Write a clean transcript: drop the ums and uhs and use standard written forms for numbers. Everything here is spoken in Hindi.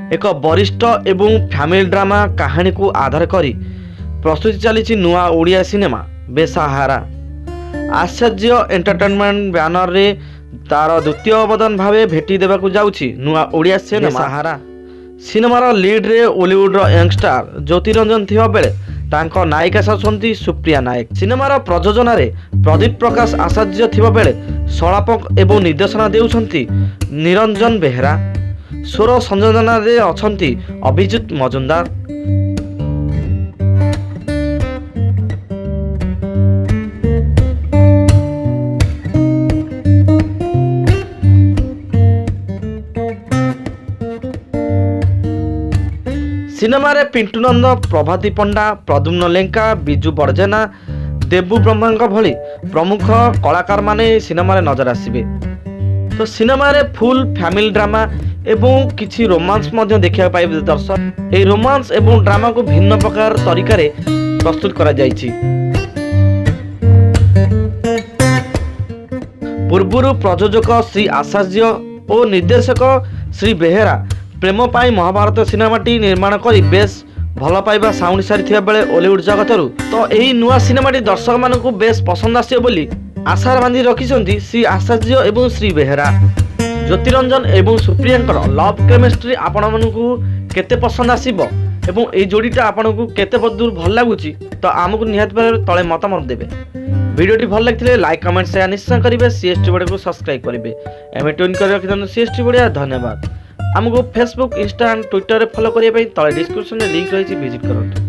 एक वरिष्ठ एवं फैमिली ड्रामा कहानी को आधार करी प्रस्तुति चली नुआ ओडिया सिनेमा बेसाहारा। आश्चर्य एंटरटेनमेंट बैनर रे तार द्वितीय अवदान भावे भेटी देवाकू जाउछि नुआ ओडिया सिनेमा बेसाहारा। सिनेमार लीड रे ओलीवुड यंगस्टार ज्योति रंजन थिबा बेले तांको नायिका साथी सुप्रिया नायक। सिनेमार प्रयोजन रे प्रदीप प्रकाश आचार्य थिबा बेले सलापक एवं निर्देशना देउछंती निरंजन बेहेरा। स्वर संयोजन रे अछंती अभिजित मजुमदार। सिनेमा रे पिंटू नंद, प्रभाती पंडा, प्रद्युम्न लेंका, बिजू बर्जेना, देबू ब्रह्मा भली प्रमुख कलाकार माने सिनेमा रे नजर आसिबे। तो सिनेमा रे फुल फैमिली ड्रामा एवं किछि रोमांस मध्य देखा पाइबे दर्शक। ए रोमांस एवं ड्रामा को भिन्न प्रकार तरीका रे प्रस्तुत करा जायछि। पूर्वरु प्रयोजक श्री आचार्य और निर्देशक श्री बेहेरा प्रेम पाई महाभारत सिनेमाटी निर्माण करी बेस भल पाइबा साउंड सारी थिबा बेले ओलीवुड जगतरु तो एही नुआ सिनेमाटी दर्शक मानकु बेस पसंद आसियो बोली आशा बांधी रखिसंती श्री आचार्य एवं श्री बेहेरा। ज्योतिरंजन एवं सुप्रियांकर लव केमिस्ट्री आपण मानकु केते पसंद आसीबो एवं एई जोड़ीटा आपनकु केते बदूर भल लागुची तो आमकु निहात भाबे तळे मतामत देबे। वीडियोटी भल लागिथिले लाइक कमेंट शेयर निश्चय करिवे। सीएसटी वीडियो को सब्सक्राइब करिवे। एमे ट्यून कर रखिथन सीएसटी वीडियो। धन्यवाद। आमको फेसबुक, इंस्टा एंड ट्विटर रे फॉलो करिया पई तळे डिस्क्रिप्शन रे लिंक रहिछि, विजिट करंतु।